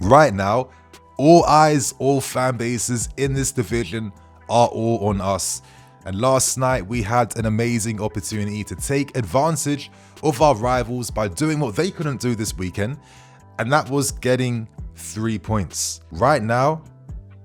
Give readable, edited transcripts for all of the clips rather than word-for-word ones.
Right now, all eyes, all fan bases in this division are all on us. And last night we had an amazing opportunity to take advantage of our rivals by doing what they couldn't do this weekend, and that was getting 3 points. Right now,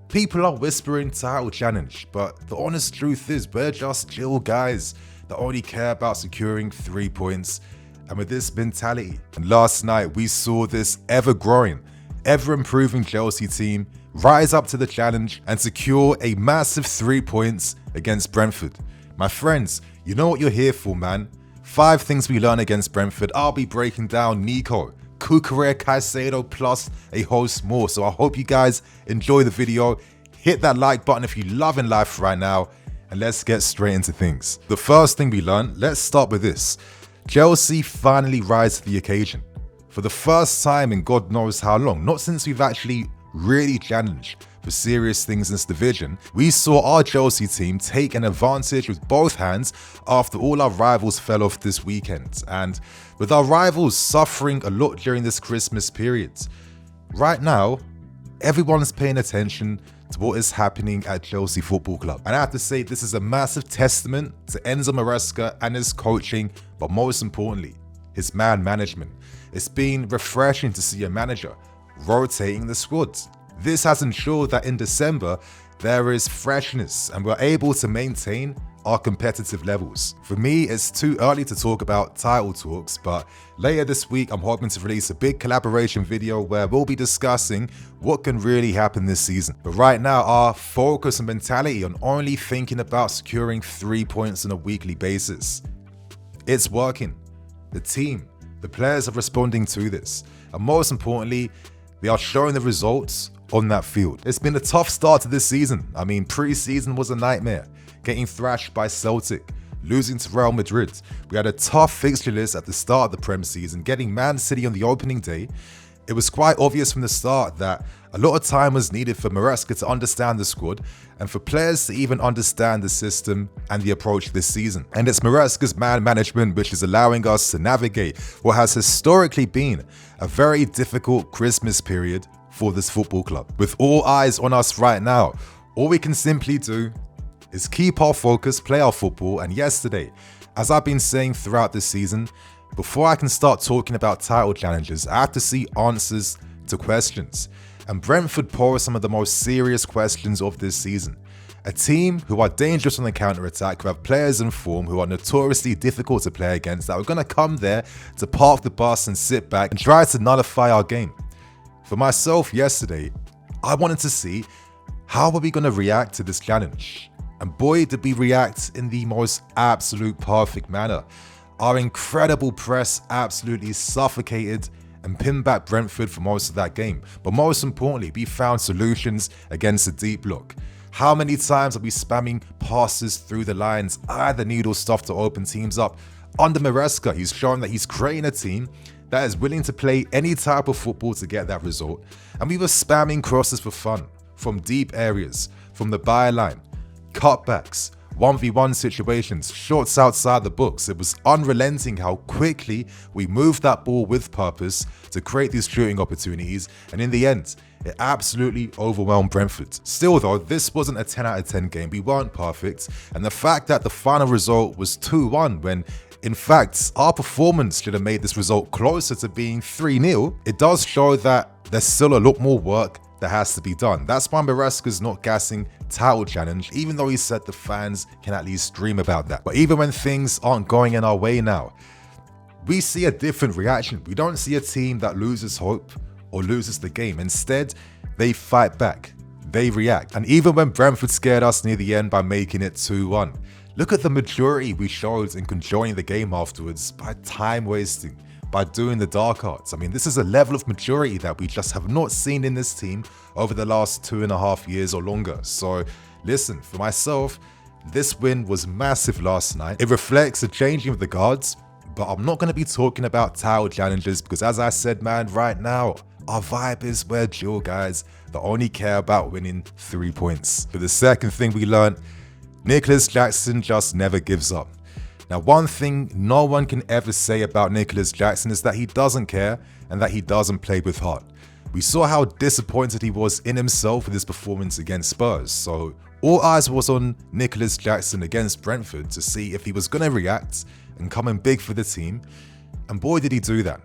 people are whispering title challenge, but the honest truth is we're just chill guys that only care about securing 3 points, and with this mentality. And last night we saw this ever-growing, ever-improving Chelsea team rise up to the challenge and secure a massive 3 points against Brentford. My friends, you know what you're here for, man. 5 things we learned against Brentford. I'll be breaking down Nico, Cucurella, Caicedo, plus a host more. So I hope you guys enjoy the video. Hit that like button if you're loving life right now, and let's get straight into things. The first thing we learned, let's start with this. Chelsea finally rise to the occasion. For the first time in God knows how long, not since we've actually really challenged for serious things in this division, we saw our Chelsea team take an advantage with both hands after all our rivals fell off this weekend. And with our rivals suffering a lot during this Christmas period, right now, everyone's paying attention to what is happening at Chelsea Football Club. And I have to say, this is a massive testament to Enzo Maresca and his coaching, but most importantly, his man management. It's been refreshing to see a manager rotating the squad. This has ensured that in December, there is freshness and we're able to maintain our competitive levels. For me, it's too early to talk about title talks, but later this week, I'm hoping to release a big collaboration video where we'll be discussing what can really happen this season. But right now, our focus and mentality on only thinking about securing 3 points on a weekly basis. It's working. The team, the players are responding to this. And most importantly, they are showing the results on that field. It's been a tough start to this season. I mean, pre-season was a nightmare. Getting thrashed by Celtic, losing to Real Madrid. We had a tough fixture list at the start of the Prem season, getting Man City on the opening day. It was quite obvious from the start that a lot of time was needed for Maresca to understand the squad and for players to even understand the system and the approach this season. And it's Maresca's man management which is allowing us to navigate what has historically been a very difficult Christmas period for this football club. With all eyes on us right now, all we can simply do is keep our focus, play our football, and yesterday, as I've been saying throughout this season, before I can start talking about title challenges, I have to see answers to questions. And Brentford pose some of the most serious questions of this season. A team who are dangerous on the counter-attack, who have players in form who are notoriously difficult to play against, that are going to come there to park the bus and sit back and try to nullify our game. For myself yesterday, I wanted to see how are we going to react to this challenge. And boy, did we react in the most absolute perfect manner. Our incredible press absolutely suffocated and pinned back Brentford for most of that game. But most importantly, we found solutions against the deep block. How many times are we spamming passes through the lines, the needle stuff to open teams up? Under Maresca, he's shown that he's creating a team that is willing to play any type of football to get that result. And we were spamming crosses for fun, from deep areas, from the byline, cutbacks, 1v1 situations, shots outside the box. It was unrelenting how quickly we moved that ball with purpose to create these shooting opportunities, and in the end, it absolutely overwhelmed Brentford. Still though, this wasn't a 10 out of 10 game. We weren't perfect, and the fact that the final result was 2-1 when in fact our performance should have made this result closer to being 3-0, it does show that there's still a lot more work that has to be done. That's why Maresca's not gassing title challenge, even though he said the fans can at least dream about that. But even when things aren't going in our way now, we see a different reaction. We don't see a team that loses hope or loses the game. Instead, they fight back, they react. And even when Brentford scared us near the end by making it 2-1, look at the maturity we showed in controlling the game afterwards by time wasting, by doing the dark arts. I mean, this is a level of maturity that we just have not seen in this team over the last 2.5 years or longer. So listen, for myself, this win was massive last night. It reflects a changing of the guards, but I'm not going to be talking about title challenges because as I said, man, right now, our vibe is we're chill guys that only care about winning 3 points. For the second thing we learned, Nicolas Jackson just never gives up. Now, one thing no one can ever say about Nicolas Jackson is that he doesn't care and that he doesn't play with heart. We saw how disappointed he was in himself with his performance against Spurs, so all eyes was on Nicolas Jackson against Brentford to see if he was going to react and come in big for the team, and boy did he do that.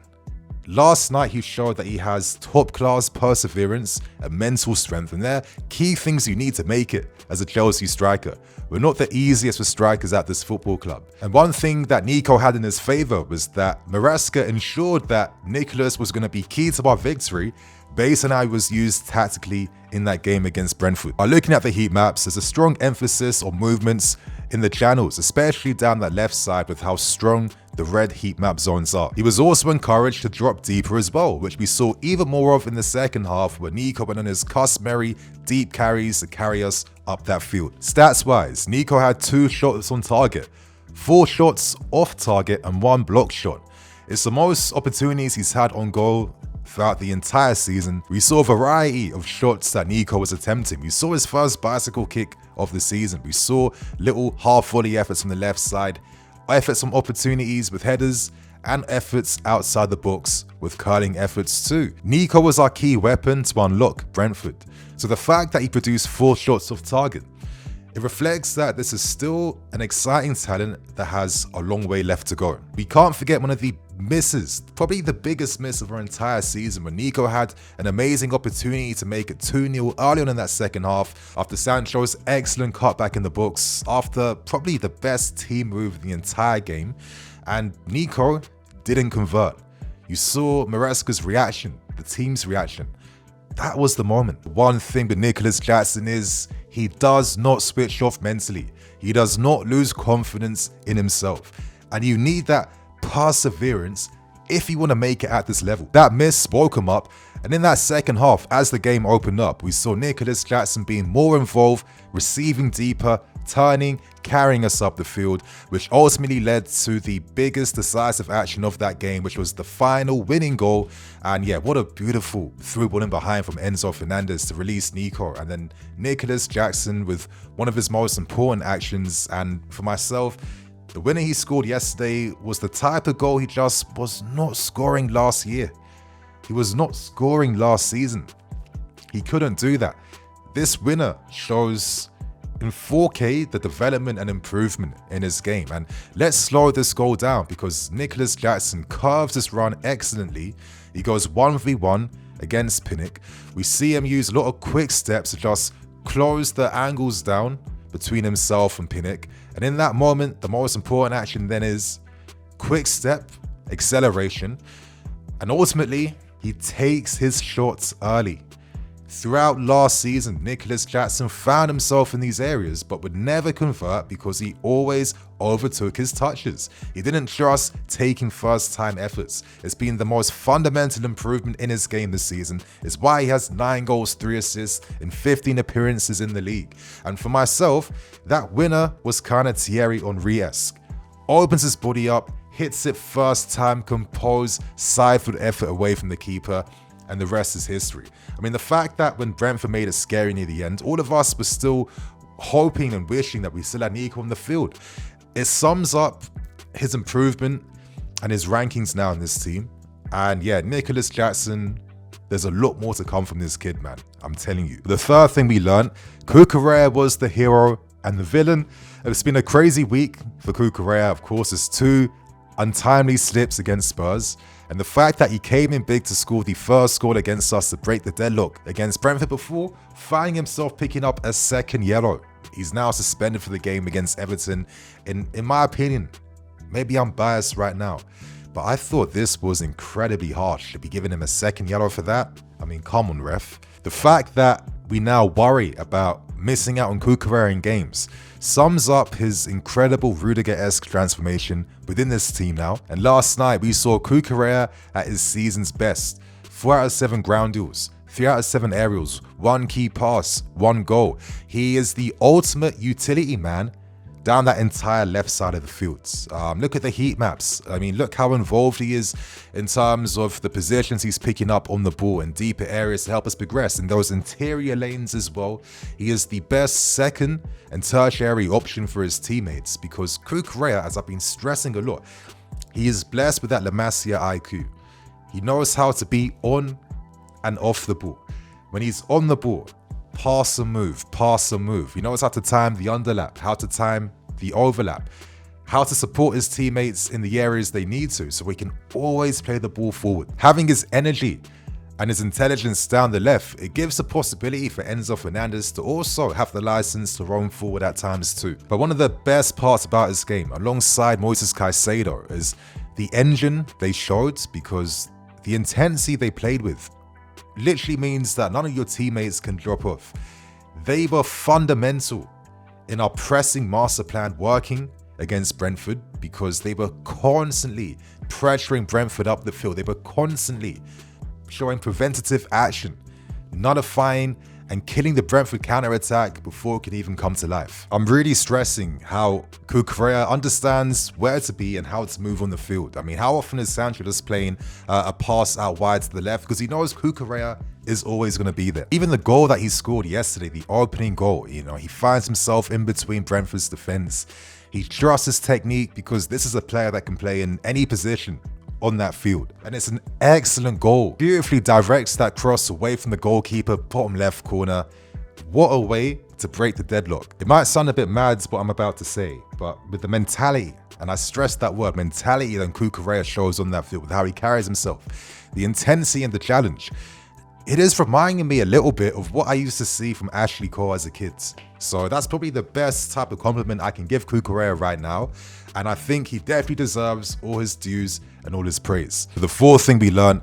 Last night he showed that he has top-class perseverance and mental strength, and they're key things you need to make it as a Chelsea striker. We're not the easiest for strikers at this football club. And one thing that Nico had in his favour was that Maresca ensured that Nicolas was going to be key to our victory based on how he was used tactically in that game against Brentford. By looking at the heat maps, there's a strong emphasis on movements in the channels, especially down that left side with how strong the red heat map zones are. He was also encouraged to drop deeper as well, which we saw even more of in the second half where Nico went on his customary deep carries to carry us up that field. Stats wise, Nico had 2 shots on target, 4 shots off target and 1 block shot. It's the most opportunities he's had on goal throughout the entire season. We saw a variety of shots that Nico was attempting. We saw his first bicycle kick of the season. We saw little half volley efforts from the left side, efforts from opportunities with headers, and efforts outside the box with curling efforts too. Nico was our key weapon to unlock Brentford. So the fact that he produced 4 shots off target, it reflects that this is still an exciting talent that has a long way left to go. We can't forget one of the misses, probably the biggest miss of our entire season, when Nico had an amazing opportunity to make it 2-0 early on in that second half after Sancho's excellent cutback in the box, after probably the best team move of the entire game, and Nico didn't convert. You saw Maresca's reaction, the team's reaction. That was the moment. One thing with Nicolas Jackson is he does not switch off mentally. He does not lose confidence in himself. And you need that perseverance if you want to make it at this level. That miss woke him up, and in that second half, as the game opened up, we saw Nicolas Jackson being more involved, receiving deeper, turning, carrying us up the field, which ultimately led to the biggest decisive action of that game, which was the final winning goal. And yeah, what a beautiful through ball in behind from Enzo Fernandez to release Nico, and then Nicolas Jackson with one of his most important actions. And for myself, the winner he scored yesterday was the type of goal he just was not scoring last year. He was not scoring last season. He couldn't do that. This winner shows in 4K the development and improvement in his game. And let's slow this goal down because Nicolas Jackson curves this run excellently. He goes 1v1 against Pinnock. We see him use a lot of quick steps to just close the angles down between himself and Pinnock. And in that moment, the most important action then is quick step, acceleration, and ultimately he takes his shots early. Throughout last season, Nicolas Jackson found himself in these areas but would never convert because he always overtook his touches. He didn't trust taking first-time efforts. It's been the most fundamental improvement in his game this season. It's why he has 9 goals, 3 assists in 15 appearances in the league. And for myself, that winner was kind of Thierry Henry-esque. Opens his body up, hits it first time, composed, side-foot effort away from the keeper, and the rest is history. I mean, the fact that when Brentford made it scary near the end, all of us were still hoping and wishing that we still had Nico on the field. It sums up his improvement and his rankings now in this team. And yeah, Nicolas Jackson, there's a lot more to come from this kid, man. I'm telling you. The third thing we learned, Cucurella was the hero and the villain. It's been a crazy week for Cucurella. Of course, it's 2 untimely slips against Spurs. And the fact that he came in big to score the first goal against us to break the deadlock against Brentford before finding himself picking up a second yellow. He's now suspended for the game against Everton. In my opinion, maybe I'm biased right now, but I thought this was incredibly harsh to be giving him a second yellow for that. I mean, come on, ref. The fact that we now worry about missing out on Cucurella in games sums up his incredible Rudiger-esque transformation within this team now. And last night we saw Cucurella at his season's best. 4 out of 7 ground duels, 3 out of 7 aerials, 1 key pass, 1 goal. He is the ultimate utility man down that entire left side of the field. Look at the heat maps. I mean, look how involved he is in terms of the positions he's picking up on the ball in deeper areas to help us progress in those interior lanes as well. He is the best second and tertiary option for his teammates because Cucurella, as I've been stressing a lot, he is blessed with that La Masia IQ. He knows how to be on and off the ball. When he's on the ball, pass and move, pass and move. He knows how to time the underlap, how to time the overlap, how to support his teammates in the areas they need to, so he can always play the ball forward. Having his energy and his intelligence down the left, it gives the possibility for Enzo Fernandez to also have the license to roam forward at times too. But one of the best parts about his game, alongside Moises Caicedo, is the engine they showed, because the intensity they played with literally means that none of your teammates can drop off. They were fundamental in our pressing master plan working against Brentford, because they were constantly pressuring Brentford up the field. They were constantly showing preventative action, nullifying and killing the Brentford counter-attack before it could even come to life. I'm really stressing how Cucurella understands where to be and how to move on the field. I mean, how often is Sanchez just playing a pass out wide to the left? Because he knows Cucurella is always going to be there. Even the goal that he scored yesterday, the opening goal, he finds himself in between Brentford's defense. He trusts his technique, because this is a player that can play in any position on that field. And it's an excellent goal. Beautifully directs that cross away from the goalkeeper, bottom left corner. What a way to break the deadlock. It might sound a bit mad what I'm about to say, but with the mentality, and I stress that word, mentality, that Cucurella shows on that field, with how he carries himself, the intensity and the challenge, it is reminding me a little bit of what I used to see from Ashley Cole as a kid. So that's probably the best type of compliment I can give Cucurella right now. And I think he definitely deserves all his dues and all his praise. The fourth thing we learned,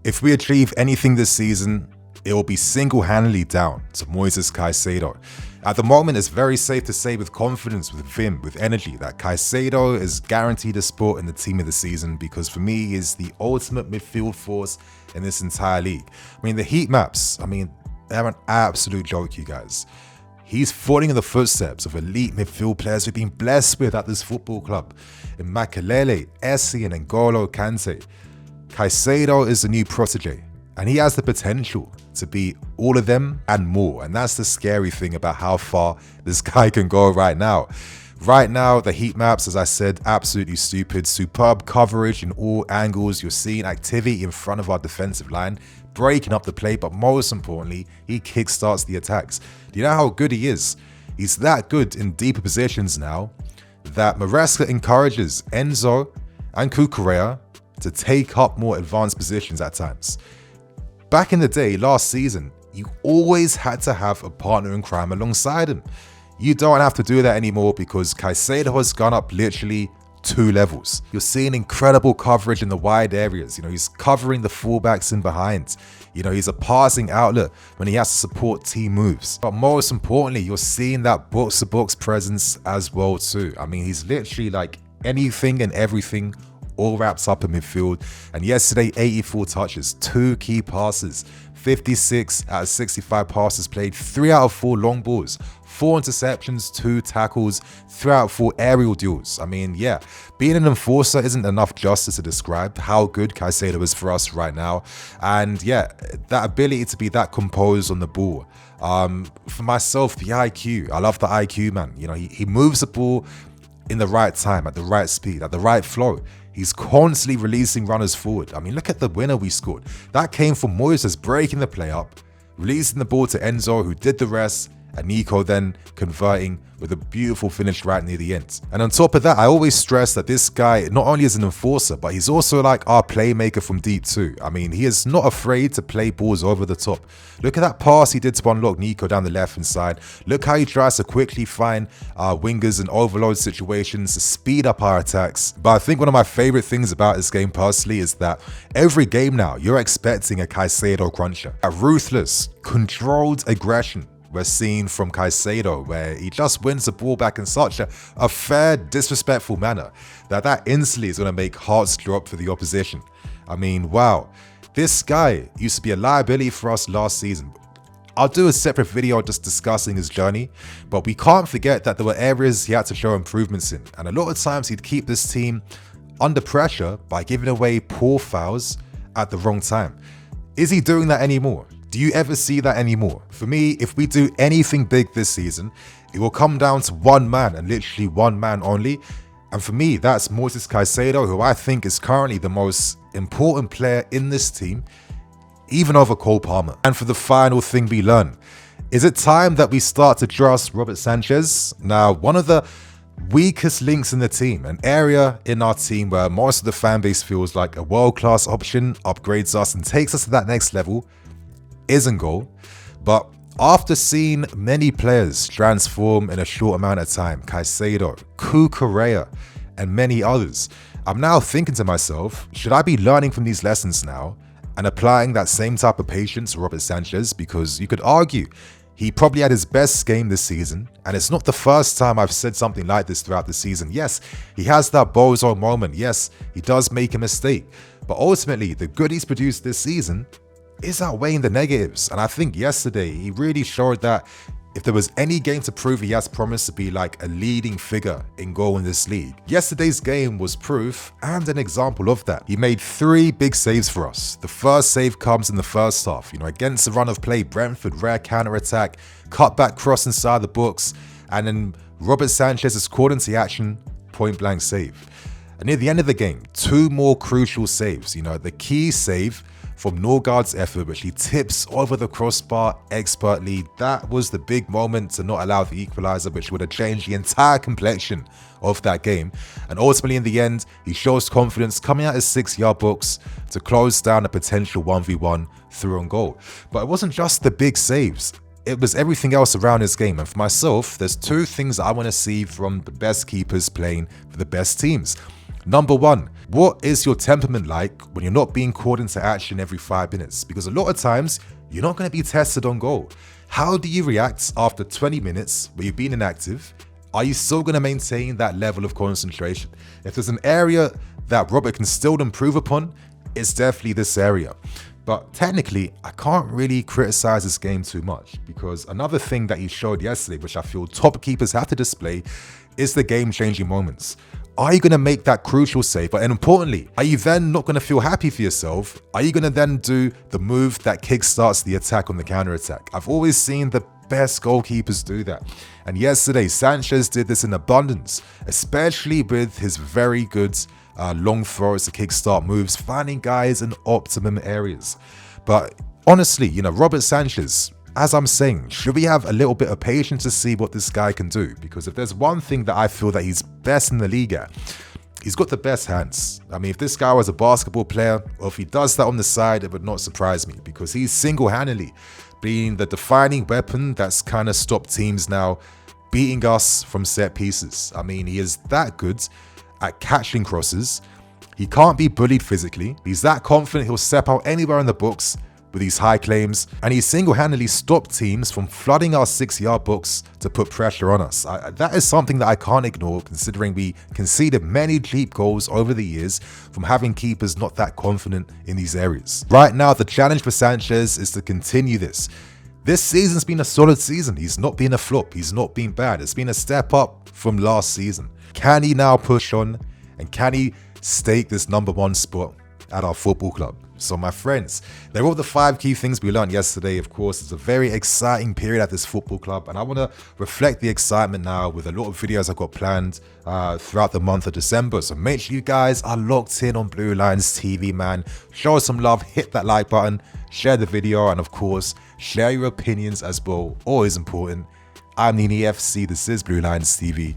if we achieve anything this season, it will be single-handedly down to Moises Caicedo. At the moment, it's very safe to say with confidence, with vim, with energy, that Caicedo is guaranteed a spot in the team of the season, because for me, he is the ultimate midfield force in this entire league. I mean, the heat maps, they're an absolute joke, you guys. He's following in the footsteps of elite midfield players we've been blessed with at this football club, in Makelele, Essie, and N'Golo Kante. Caicedo is the new protege, and he has the potential to be all of them and more. And that's the scary thing about how far this guy can go right now. Right now, the heat maps, as I said, absolutely stupid. Superb coverage in all angles. You're seeing activity in front of our defensive line, breaking up the play, but most importantly, he kickstarts the attacks. Do you know how good he is? He's that good in deeper positions now that Maresca encourages Enzo and Cucurella to take up more advanced positions at times. Back in the day, last season, you always had to have a partner in crime alongside him. You don't have to do that anymore, because Caicedo has gone up literally 2 levels. You're seeing incredible coverage in the wide areas. He's covering the fullbacks in behind. He's a passing outlet when he has to support team moves. But most importantly, you're seeing that box-to-box presence as well too. He's literally like anything and everything all wrapped up in midfield. And yesterday, 84 touches, 2 key passes, 56 out of 65 passes played, 3 out of 4 long balls, 4 interceptions, 2 tackles, 3 out of 4 aerial duels. Yeah, being an enforcer isn't enough justice to describe how good Caicedo is for us right now. And yeah, that ability to be that composed on the ball. For myself, the IQ, I love the IQ, man. He moves the ball in the right time, at the right speed, at the right flow. He's constantly releasing runners forward. Look at the winner we scored. That came from Moises breaking the play up, releasing the ball to Enzo, who did the rest, and Nico then converting with a beautiful finish right near the end. And on top of that, I always stress that this guy not only is an enforcer, but he's also like our playmaker from deep too. He is not afraid to play balls over the top. Look at that pass he did to unlock Nico down the left-hand side. Look how he tries to quickly find wingers in overload situations to speed up our attacks. But I think one of my favorite things about this game personally is that every game now, you're expecting a Caicedo cruncher. A ruthless, controlled aggression we're seeing from Caicedo, where he just wins the ball back in such a fair, disrespectful manner that instantly is going to make hearts drop for the opposition. Wow. This guy used to be a liability for us last season. I'll do a separate video just discussing his journey, but we can't forget that there were areas he had to show improvements in. And a lot of times he'd keep this team under pressure by giving away poor fouls at the wrong time. Is he doing that anymore? Do you ever see that anymore? For me, if we do anything big this season, it will come down to one man, and literally one man only. And for me, that's Moises Caicedo, who I think is currently the most important player in this team. even over Cole Palmer. And for the final thing we learn, is it time that we start to trust Robert Sanchez? Now, one of the weakest links in the team, an area in our team where most of the fan base feels like a world-class option, upgrades us and takes us to that next level, is in goal. But after seeing many players transform in a short amount of time, Caicedo, cucurella, and many others, I'm now thinking to myself, should I be learning from these lessons now and applying that same type of patience to Robert Sanchez? Because you could argue he probably had his best game this season, and it's not the first time I've said something like this throughout the season. Yes, he has that bozo moment. Yes, he does make a mistake. But ultimately, the good he's produced this season is outweighing the negatives. And I think yesterday, he really showed that if there was any game to prove he has promised to be like a leading figure in goal in this league, yesterday's game was proof and an example of that. He made 3 big saves for us. The first save comes in the first half, against the run of play, Brentford, rare counter-attack, cut-back cross inside the box, and then Robert Sanchez's caught into action, point-blank save. And near the end of the game, 2 more crucial saves. The key save from Norgaard's effort, which he tips over the crossbar expertly. That was the big moment to not allow the equalizer, which would have changed the entire complexion of that game. And ultimately, in the end, he shows confidence coming out his 6-yard box to close down a potential 1v1 through on goal. But it wasn't just the big saves. It was everything else around his game. And for myself, there's 2 things I want to see from the best keepers playing for the best teams. Number 1, what is your temperament like when you're not being called into action every 5 minutes? Because a lot of times, you're not going to be tested on goal. How do you react after 20 minutes where you've been inactive? Are you still going to maintain that level of concentration? If there's an area that Robert can still improve upon, it's definitely this area. But technically, I can't really criticize this game too much, because another thing that he showed yesterday, which I feel top keepers have to display, is the game-changing moments. Are you going to make that crucial save? And importantly, are you then not going to feel happy for yourself? Are you going to then do the move that kickstarts the attack on the counter-attack? I've always seen the best goalkeepers do that. And yesterday, Sanchez did this in abundance, especially with his very good long throws to kickstart moves, finding guys in optimum areas. But honestly, Robert Sanchez, as I'm saying, should we have a little bit of patience to see what this guy can do? Because if there's one thing that I feel that he's best in the league at, he's got the best hands. I mean, if this guy was a basketball player, or if he does that on the side, it would not surprise me, because he's single-handedly being the defining weapon that's kind of stopped teams now beating us from set pieces. I mean, he is that good at catching crosses. He can't be bullied physically. He's that confident he'll step out anywhere in the box with these high claims, and he single-handedly stopped teams from flooding our 6-yard box to put pressure on us. That is something that I can't ignore, considering we conceded many cheap goals over the years from having keepers not that confident in these areas. Right now, the challenge for Sanchez is to continue this. This season's been a solid season. He's not been a flop. He's not been bad. It's been a step up from last season. Can he now push on, and can he stake this #1 spot at our football club? So my friends, they're all the 5 key things we learned yesterday. Of course, it's a very exciting period at this football club, and I want to reflect the excitement now with a lot of videos I've got planned throughout the month of December. So make sure you guys are locked in on Blue Lions TV, man. Show us some love, hit that like button, share the video, and of course, share your opinions as well. Always important. I'm Nini FC, this is Blue Lions TV.